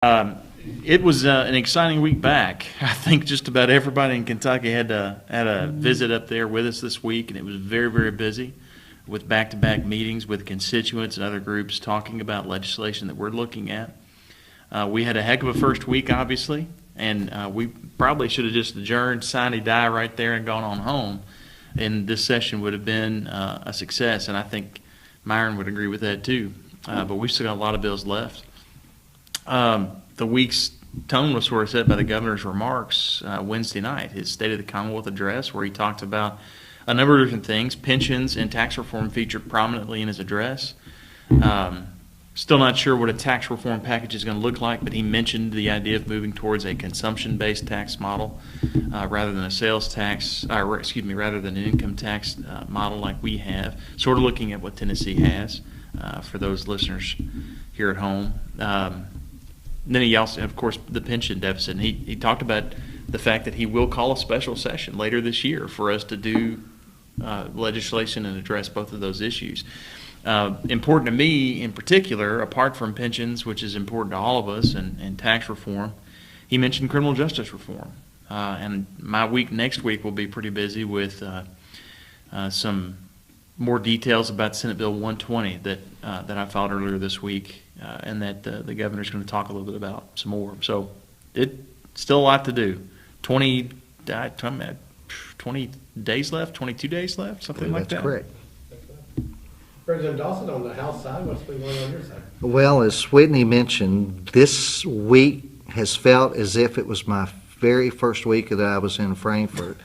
It was an exciting week back. I think just about everybody in Kentucky had a visit up there with us this week, and it was very, very busy with back-to-back meetings with constituents and other groups talking about legislation that we're looking at. We had a heck of a first week, obviously, and we probably should have just adjourned, sine die right there, and gone on home. And this session would have been a success, and I think Myron would agree with that too. But we've still got a lot of bills left. The week's tone was sort of set by the governor's remarks Wednesday night, his State of the Commonwealth address, where he talked about a number of different things. Pensions and tax reform featured prominently in his address. Still not sure what a tax reform package is going to look like, but he mentioned the idea of moving towards a consumption-based tax model rather than a sales tax, rather than an income tax model like we have, sort of looking at what Tennessee has for those listeners here at home. Then he also, of course, the pension deficit. And he talked about the fact that he will call a special session later this year for us to do legislation and address both of those issues. Important to me in particular, apart from pensions, which is important to all of us, and tax reform, he mentioned criminal justice reform. And my week next week will be pretty busy with some more details about Senate Bill 120 that I filed earlier this week. And that the governor's going to talk a little bit about some more. So it's still a lot to do. 20 days left, 22 days left, something like that. That's correct. President Dossett, on the House side, what's been going on your side? Well, as Whitney mentioned, this week has felt as if it was my very first week that I was in Frankfurt.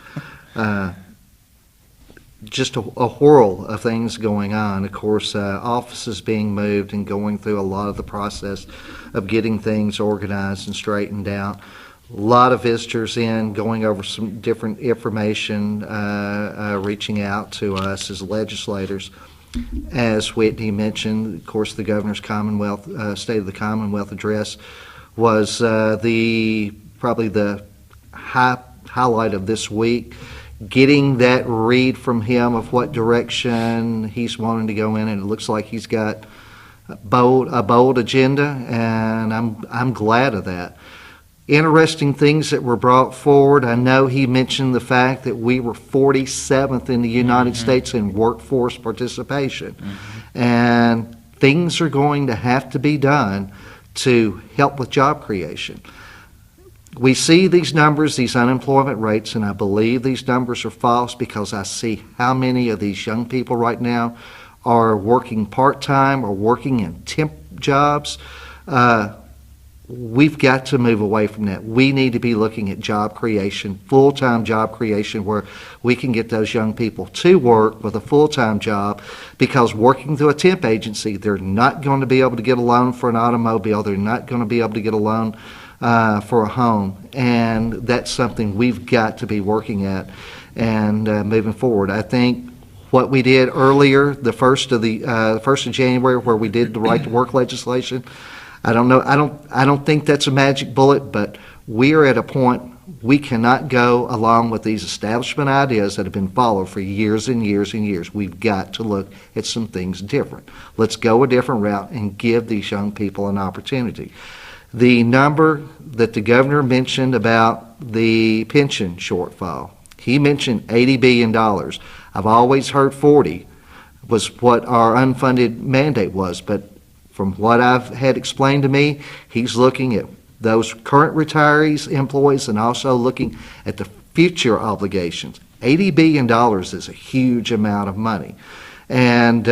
Just a whirl of things going on. Of course, offices being moved and going through a lot of the process of getting things organized and straightened out. A lot of visitors in, going over some different information, reaching out to us as legislators. As Whitney mentioned, of course, the governor's Commonwealth State of the Commonwealth address was probably the highlight of this week. Getting that read from him of what direction he's wanting to go in, and it looks like he's got a bold agenda, and I'm glad of that. Interesting things that were brought forward. I know he mentioned the fact that we were 47th in the United States in workforce participation, and things are going to have to be done to help with job creation. We see these numbers, these unemployment rates, and I believe these numbers are false because I see how many of these young people right now are working part-time or working in temp jobs. We've got to move away from that. We need to be looking at job creation, full-time job creation, where we can get those young people to work with a full-time job, because working through a temp agency, they're not going to be able to get a loan for an automobile. They're not going to be able to get a loan for a home, and that's something we've got to be working at and moving forward. I think what we did earlier, the first of January, where we did the right to work legislation, I don't think that's a magic bullet, but we are at a point we cannot go along with these establishment ideas that have been followed for years and years and years. We've got to look at some things different. Let's go a different route and give these young people an opportunity. The number that the governor mentioned about the pension shortfall, he mentioned $80 billion. I've always heard 40 was what our unfunded mandate was, but from what I've had explained to me, he's looking at those current retirees, employees, and also looking at the future obligations. $80 billion is a huge amount of money. And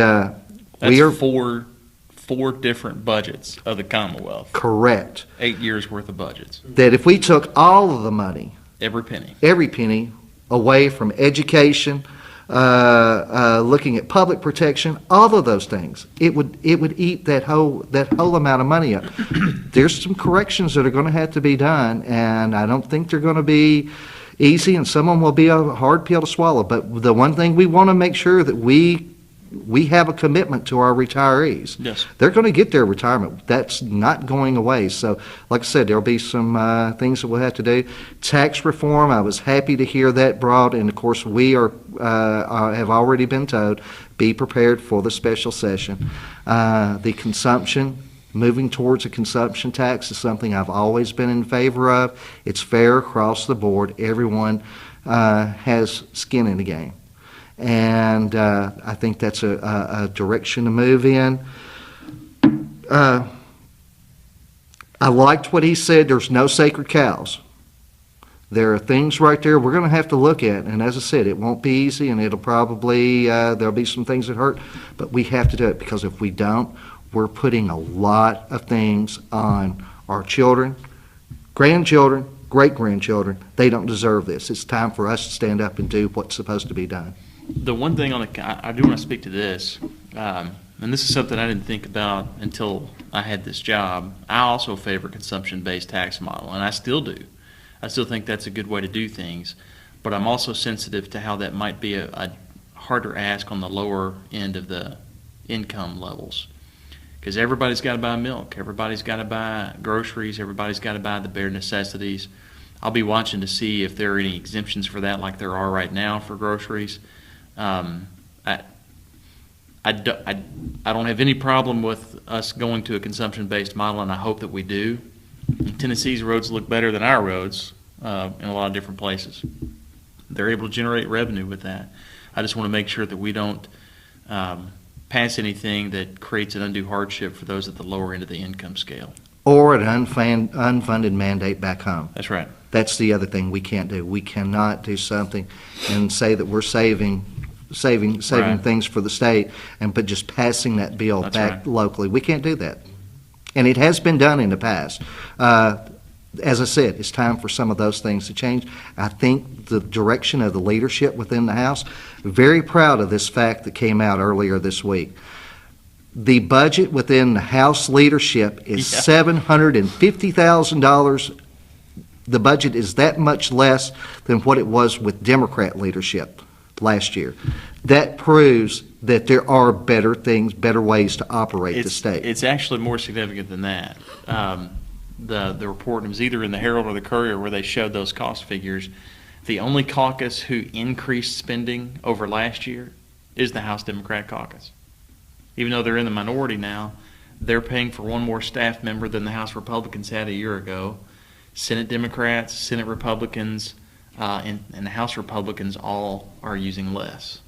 we are four different budgets of the Commonwealth. Correct. 8 years worth of budgets. That if we took all of the money, every penny away from education, looking at public protection, all of those things, it would eat that whole amount of money up. There's some corrections that are going to have to be done, and I don't think they're going to be easy, and some of them will be a hard pill to swallow. But the one thing we want to make sure that we have a commitment to our retirees. Yes. They're going to get their retirement. That's not going away. So, like I said, there'll be some things that we'll have to do. Tax reform, I was happy to hear that brought, and of course we have already been told, be prepared for the special session. The consumption Moving towards a consumption tax is something I've always been in favor of. It's fair across the board. Everyone has skin in the game. And I think that's a direction to move in. I liked what he said. There's no sacred cows. There are things right there we're going to have to look at. And as I said, it won't be easy, and it'll probably, there'll be some things that hurt. But we have to do it, because if we don't, we're putting a lot of things on our children, grandchildren, great-grandchildren. They don't deserve this. It's time for us to stand up and do what's supposed to be done. The one thing I do want to speak to this, and this is something I didn't think about until I had this job. I also favor consumption-based tax model, and I still do. I still think that's a good way to do things, but I'm also sensitive to how that might be a harder ask on the lower end of the income levels. Because everybody's got to buy milk, everybody's got to buy groceries, everybody's got to buy the bare necessities. I'll be watching to see if there are any exemptions for that, like there are right now for groceries. I don't have any problem with us going to a consumption-based model, and I hope that we do. Tennessee's roads look better than our roads in a lot of different places. They're able to generate revenue with that. I just want to make sure that we don't pass anything that creates an undue hardship for those at the lower end of the income scale. Or an unfunded mandate back home. That's right. That's the other thing we can't do. We cannot do something and say that we're saving Right. things for the state, but just passing that bill That's back right. locally. We can't do that. And it has been done in the past. As I said, it's time for some of those things to change. I think the direction of the leadership within the House, very proud of this fact that came out earlier this week. The budget within the House leadership is $750,000. The budget is that much less than what it was with Democrat leadership last year. That proves that there are better things, better ways to operate the state. It's actually more significant than that. The report, it was either in the Herald or the Courier, where they showed those cost figures. The only caucus who increased spending over last year is the House Democrat caucus. Even though they're in the minority now, they're paying for one more staff member than the House Republicans had a year ago. Senate Democrats, Senate Republicans, and the House Republicans all are using less.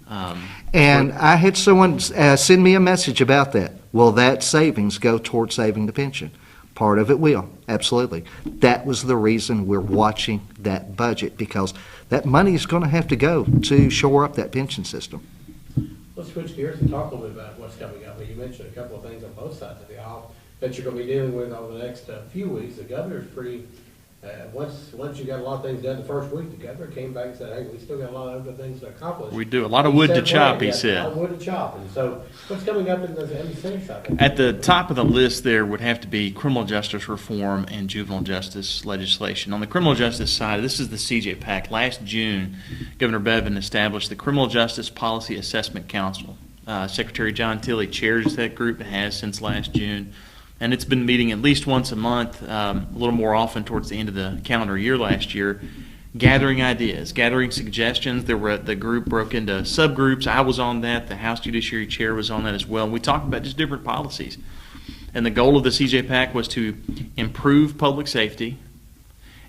And I had someone send me a message about that. Will that savings go toward saving the pension? Part of it will, absolutely. That was the reason we're watching that budget, because that money is going to have to go to shore up that pension system. Let's switch gears and talk a little bit about what's coming up. You mentioned a couple of things on both sides of the aisle that you're going to be dealing with over the next few weeks. The governor's pretty, once you got a lot of things done the first week, the governor came back and said, hey, we still got a lot of other things to accomplish. We do. A lot of wood to chop, he A said. lot of wood to chop. And so what's coming up in the Senate side? At the top of the list there would have to be criminal justice reform and juvenile justice legislation. On the criminal justice side, this is the CJ PAC. Last June, Governor Bevin established the Criminal Justice Policy Assessment Council. Secretary John Tilley chairs that group, and has since last June. And it's been meeting at least once a month, a little more often towards the end of the calendar year last year, gathering ideas, gathering suggestions. The group broke into subgroups. I was on that. The House Judiciary Chair was on that as well. We talked about just different policies. And the goal of the CJ PAC was to improve public safety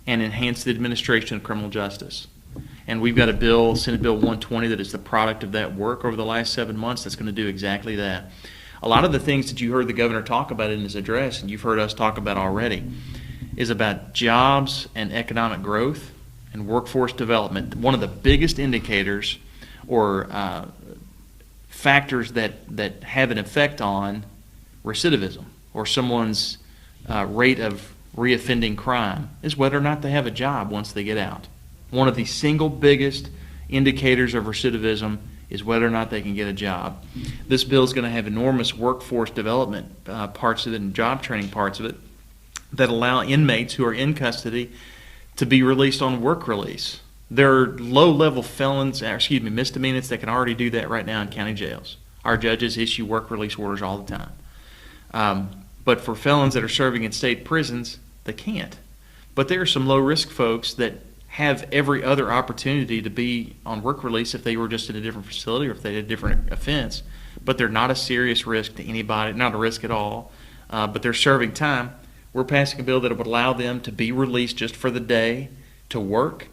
and enhance the administration of criminal justice. And we've got a bill, Senate Bill 120, that is the product of that work over the last 7 months that's going to do exactly that. A lot of the things that you heard the governor talk about in his address, and you've heard us talk about already, is about jobs and economic growth and workforce development. One of the biggest indicators or factors that have an effect on recidivism or someone's rate of reoffending crime is whether or not they have a job once they get out. One of the single biggest indicators of recidivism is whether or not they can get a job. This bill is going to have enormous workforce development parts of it and job training parts of it that allow inmates who are in custody to be released on work release. There are low-level felons, misdemeanors that can already do that right now in county jails. Our judges issue work release orders all the time. But for felons that are serving in state prisons, they can't. But there are some low-risk folks that have every other opportunity to be on work release if they were just in a different facility or if they had a different offense, but they're not a serious risk to anybody, not a risk at all. but they're serving time. We're passing a bill that would allow them to be released just for the day to work.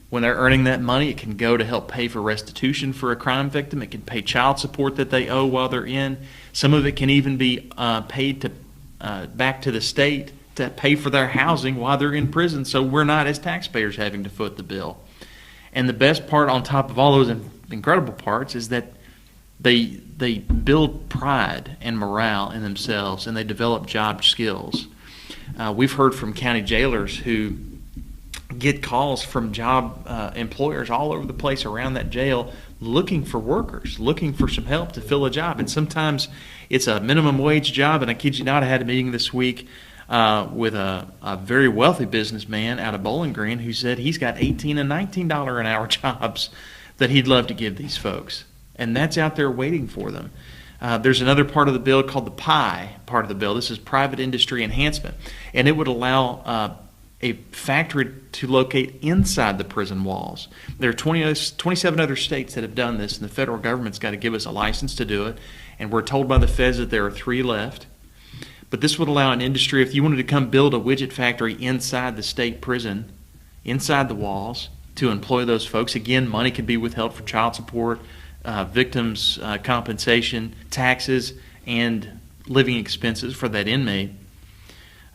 When they're earning that money, it can go to help pay for restitution for a crime victim. It can pay child support that they owe while they're in. Some of it can even be paid to back to the state to pay for their housing while they're in prison, so we're not, as taxpayers, having to foot the bill. And the best part on top of all those incredible parts is that they build pride and morale in themselves, and they develop job skills. We've heard from county jailers who get calls from job employers all over the place around that jail looking for workers, looking for some help to fill a job. And sometimes it's a minimum wage job, and I kid you not, I had a meeting this week with a very wealthy businessman out of Bowling Green who said he's got $18 and $19 an hour jobs that he'd love to give these folks. And that's out there waiting for them. There's another part of the bill called the PIE part of the bill. This is private industry enhancement. And it would allow a factory to locate inside the prison walls. There are 27 other states that have done this, and the federal government's got to give us a license to do it. And we're told by the feds that there are 3 left. But this would allow an industry, if you wanted to come build a widget factory inside the state prison, inside the walls, to employ those folks. Again, money can be withheld for child support, victims' compensation, taxes, and living expenses for that inmate.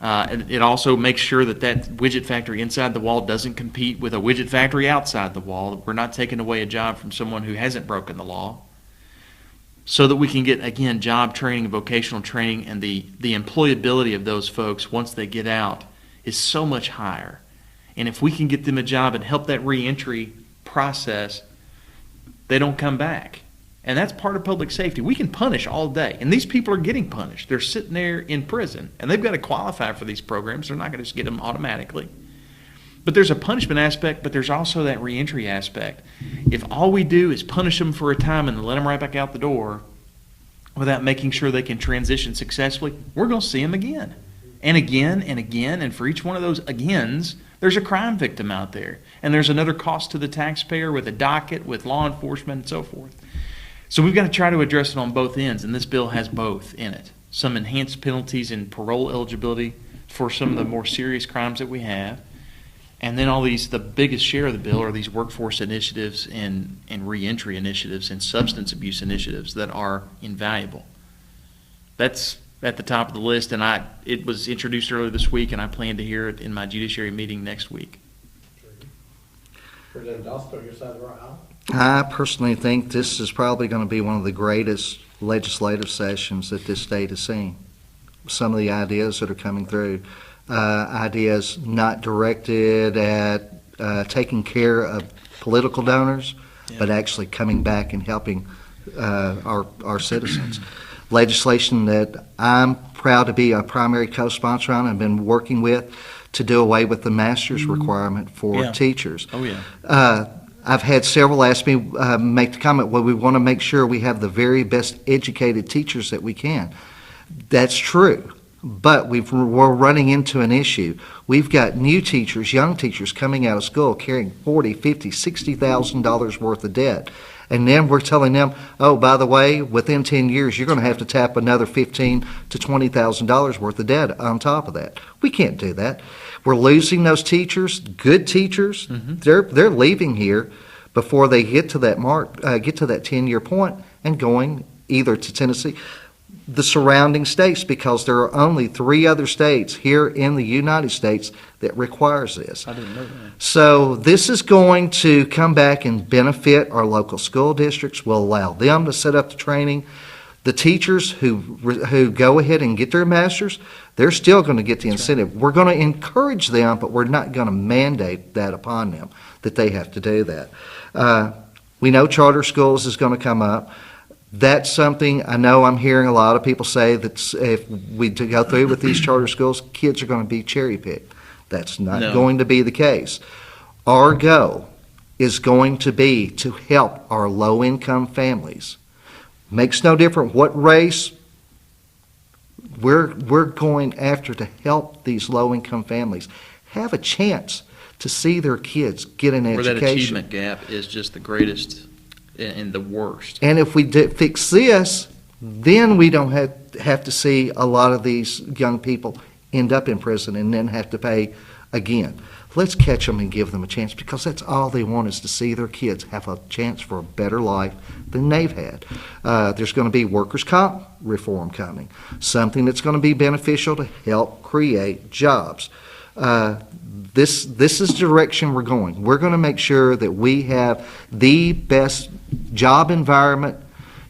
And it also makes sure that that widget factory inside the wall doesn't compete with a widget factory outside the wall. We're not taking away a job from someone who hasn't broken the law. So that we can get, again, job training, vocational training, and the employability of those folks once they get out is so much higher. And if we can get them a job and help that reentry process, they don't come back. And that's part of public safety. We can punish all day, and these people are getting punished. They're sitting there in prison, and they've got to qualify for these programs. They're not going to just get them automatically. But there's a punishment aspect, but there's also that reentry aspect. If all we do is punish them for a time and then let them right back out the door without making sure they can transition successfully, we're going to see them again and again and again. And for each one of those agains, there's a crime victim out there. And there's another cost to the taxpayer with a docket, with law enforcement, and so forth. So we've got to try to address it on both ends, and this bill has both in it. Some enhanced penalties and parole eligibility for some of the more serious crimes that we have. And then the biggest share of the bill are these workforce initiatives and reentry initiatives and substance abuse initiatives that are invaluable. That's at the top of the list, and it was introduced earlier this week, and I plan to hear it in my judiciary meeting next week. President Dossett, on your side of the aisle? I personally think this is probably going to be one of the greatest legislative sessions that this state has seen. Some of the ideas that are coming through. Ideas not directed at taking care of political donors, but actually coming back and helping our citizens. Legislation that I'm proud to be a primary co-sponsor on and been working with to do away with the master's requirement for teachers. Oh, yeah. I've had several ask me, make the comment, well, we want to make sure we have the very best educated teachers that we can. That's true. But we're running into an issue. We've got new teachers, young teachers coming out of school carrying $40,000, $50,000, $60,000 worth of debt. And then we're telling them, oh, by the way, within 10 years, you're going to have to tap another $15,000 to $20,000 worth of debt on top of that. We can't do that. We're losing those teachers, good teachers. They're leaving here before they get to that mark, get to that 10-year point and going either to Tennessee, the surrounding states, because there are only 3 other states here in the United States that requires this. I didn't know that. So this is going to come back and benefit our local school districts. We'll allow them to set up the training. The teachers who go ahead and get their masters, they're still going to get the incentive. We're going to encourage them, but we're not going to mandate that upon them, that they have to do that. We know charter schools is going to come up. That's something I know I'm hearing a lot of people say that if we go through with these charter schools, kids are going to be cherry-picked. That's not going to be the case. Our goal is going to be to help our low-income families. Makes no difference what race, we're going after to help these low-income families have a chance to see their kids get an education. Where that achievement gap is just the greatest and the worst. And if we fix this, then we don't have have to see a lot of these young people end up in prison and then have to pay again. Let's catch them and give them a chance, because that's all they want, is to see their kids have a chance for a better life than they've had. There's going to be workers' comp reform coming, something that's going to be beneficial to help create jobs. This is the direction we're going. We're going to make sure that we have the best job environment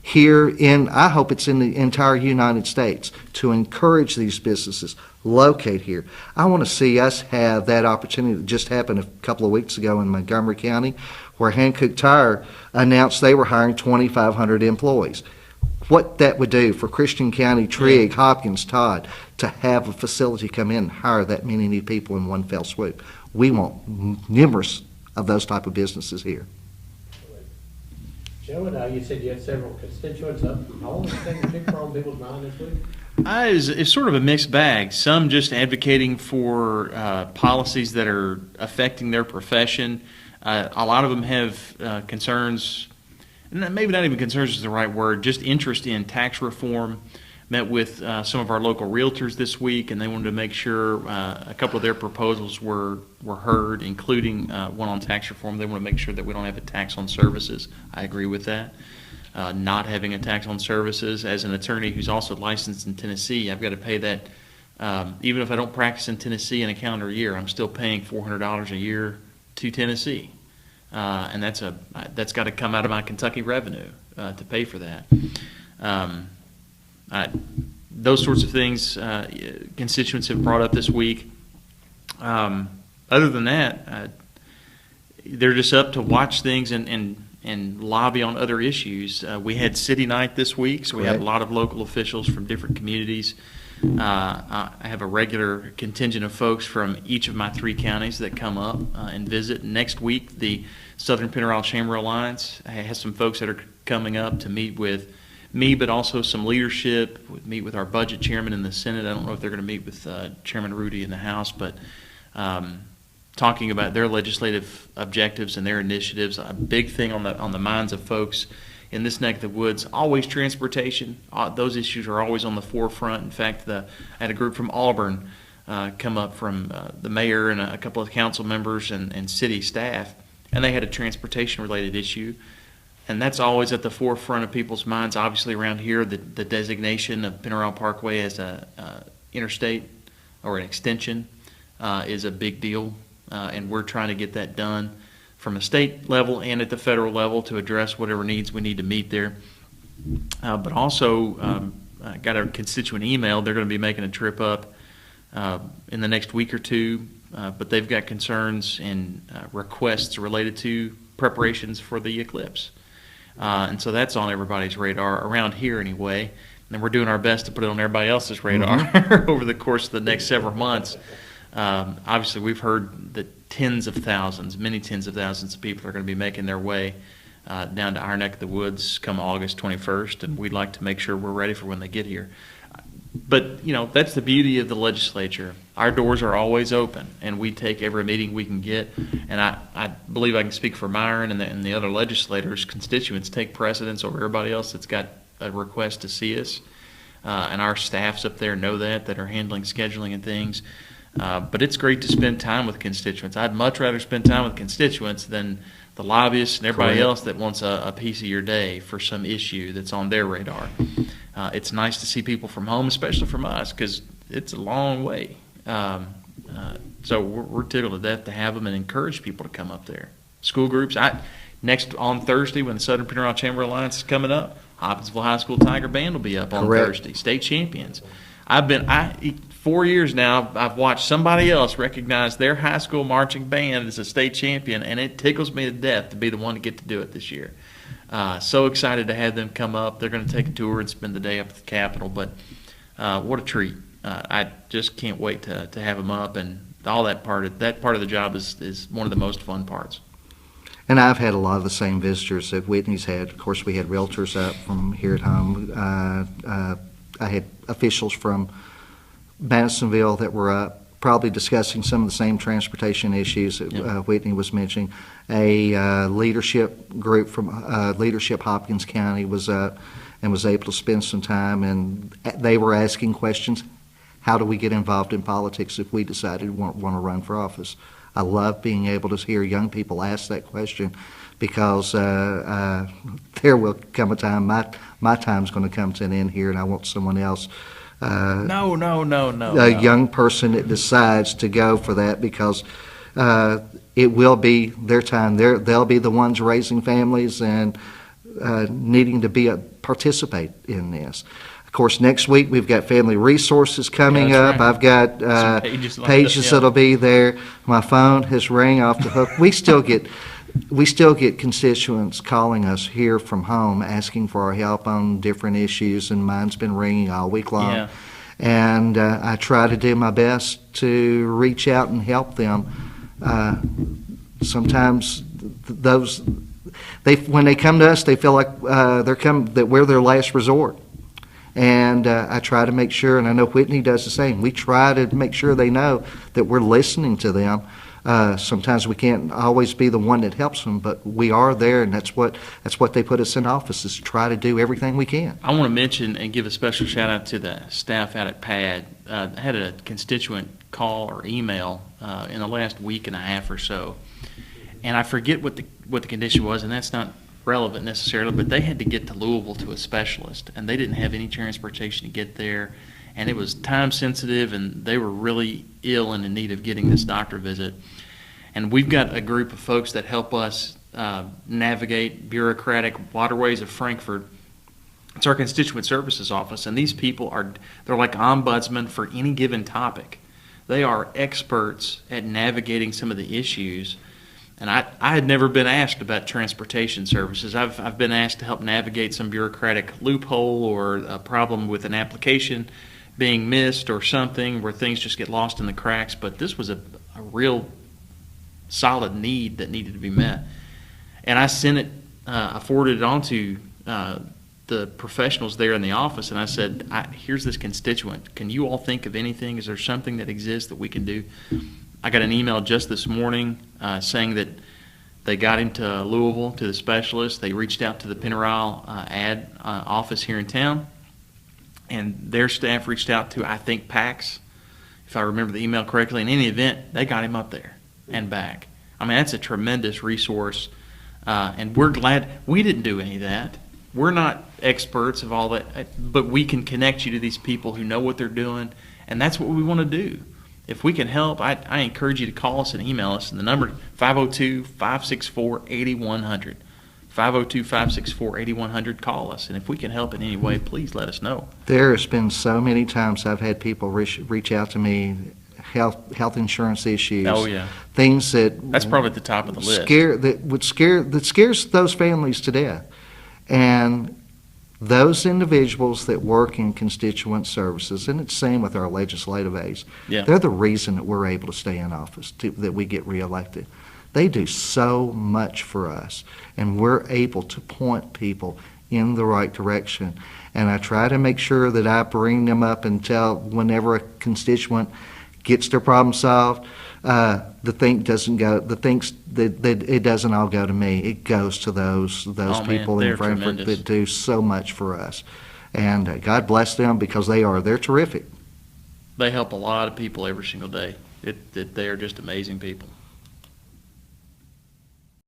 here in, I hope it's in the entire United States, to encourage these businesses locate here. I want to see us have that opportunity that just happened a couple of weeks ago in Montgomery County, where Hankook Tire announced they were hiring 2,500 employees. What that would do for Christian County, Trigg, Hopkins, Todd, to have a facility come in and hire that many new people in one fell swoop. We want numerous of those type of businesses here. Joe, you said you had several constituents up. All the things that picked on people's mind this week? It's sort of a mixed bag. Some just advocating for policies that are affecting their profession. A lot of them have concerns, maybe not even concerns is the right word, just interest in tax reform. Met with some of our local realtors this week, and they wanted to make sure a couple of their proposals were heard, including one on tax reform. They want to make sure that we don't have a tax on services. I agree with that. Not having a tax on services. As an attorney who's also licensed in Tennessee, I've got to pay that. Even if I don't practice in Tennessee in a calendar year, I'm still paying $400 a year to Tennessee, and that's got to come out of my Kentucky revenue to pay for that. Those sorts of things constituents have brought up this week. Other than that, they're just up to watch things and lobby on other issues. We had city night this week, so we have a lot of local officials from different communities. I have a regular contingent of folks from each of my 3 counties that come up and visit. Next week, the Southern Pennyroyal Chamber Alliance has some folks that are coming up to meet with me, but also some leadership, meet with our budget chairman in the Senate. I don't know if they're going to meet with Chairman Rudy in the House, but talking about their legislative objectives and their initiatives. A big thing on the minds of folks in this neck of the woods, always transportation. Those issues are always on the forefront. In fact, I had a group from Auburn come up from the mayor and a couple of council members and city staff, and they had a transportation-related issue. And that's always at the forefront of people's minds. Obviously, around here, the designation of Pennyroyal Parkway as a interstate or an extension is a big deal, and we're trying to get that done from a state level and at the federal level to address whatever needs we need to meet there. But also, I got a constituent email. They're going to be making a trip up in the next week or two, but they've got concerns and requests related to preparations for the eclipse. And so that's on everybody's radar around here anyway. And we're doing our best to put it on everybody else's radar over the course of the next several months. Obviously, we've heard that many tens of thousands of people are going to be making their way down to our neck of the woods come August 21st, and we'd like to make sure we're ready for when they get here. But, that's the beauty of the legislature. Our doors are always open, and we take every meeting we can get. And I believe I can speak for Myron and the other legislators, constituents take precedence over everybody else that's got a request to see us. And our staffs up there know that are handling scheduling and things. But it's great to spend time with constituents. I'd much rather spend time with constituents than the lobbyists and everybody else that wants a piece of your day for some issue that's on their radar. It's nice to see people from home, especially from us, because it's a long way. So we're tickled to death to have them and encourage people to come up there. School groups. Next on Thursday, when the Southern Pennyroyal Chamber Alliance is coming up, Hopkinsville High School Tiger Band will be up on Thursday. State champions. 4 years now, I've watched somebody else recognize their high school marching band as a state champion, and it tickles me to death to be the one to get to do it this year. So excited to have them come up. They're going to take a tour and spend the day up at the Capitol, but what a treat. I just can't wait to have them up, and all that part of the job is one of the most fun parts. And I've had a lot of the same visitors that Whitney's had. Of course, we had realtors up from here at home. I had officials from Madisonville that were up, probably discussing some of the same transportation issues that Whitney was mentioning. A leadership group from Leadership Hopkins County was up, and was able to spend some time, and they were asking questions. How do we get involved in politics if we decided we want to run for office? I love being able to hear young people ask that question, because there will come a time, my time's going to come to an end here, and I want someone else, No. a young person that decides to go for that, because it will be their time. They'll be the ones raising families and needing to participate in this. Of course, next week we've got family resources coming That's up. right. I've got Some pages lined pages up, yeah. that'll be there. My phone has rang off the hook. We still get constituents calling us here from home asking for our help on different issues, and mine's been ringing all week long. Yeah. And I try to do my best to reach out and help them. Sometimes when they come to us, they feel like that we're their last resort. And I try to make sure, and I know Whitney does the same, we try to make sure they know that we're listening to them. Sometimes we can't always be the one that helps them, but we are there, and that's what they put us in office, is to try to do everything we can. I want to mention and give a special shout out to the staff out at PAD. I had a constituent call or email in the last week and a half or so, and I forget what the condition was, and that's not relevant necessarily, but they had to get to Louisville to a specialist, and they didn't have any transportation to get there, and it was time sensitive, and they were really ill and in need of getting this doctor visit. And we've got a group of folks that help us navigate bureaucratic waterways of Frankfurt. It's our constituent services office, and these people they're like ombudsmen for any given topic. They are experts at navigating some of the issues. And I had never been asked about transportation services. I've been asked to help navigate some bureaucratic loophole or a problem with an application being missed or something where things just get lost in the cracks. But this was a real solid need that needed to be met. And I forwarded it on to the professionals there in the office, and I said, here's this constituent. Can you all think of anything? Is there something that exists that we can do? I got an email just this morning saying that they got him to Louisville, to the specialist. They reached out to the Pennyrile ad office here in town, and their staff reached out to, I think, PAX, if I remember the email correctly. In any event, they got him up there and back. I mean, that's a tremendous resource, and we're glad we didn't do any of that. We're not experts of all that, but we can connect you to these people who know what they're doing, and that's what we want to do. If we can help, I encourage you to call us and email us. And the number 502-564-8100. 502-564-8100. Call us. And if we can help in any way, please let us know. There has been so many times I've had people reach out to me, health insurance issues. Oh, yeah. Things That's probably at the top of the list. That scares those families to death. And those individuals that work in constituent services, and it's the same with our legislative aides, Yeah. they're the reason that we're able to stay in office, that we get reelected. They do so much for us, and we're able to point people in the right direction. And I try to make sure that I bring them up and tell, whenever a constituent gets their problem solved, it doesn't all go to me. It goes to those people in Frankfurt that do so much for us. And God bless them, because they're terrific. They help a lot of people every single day. They are just amazing people.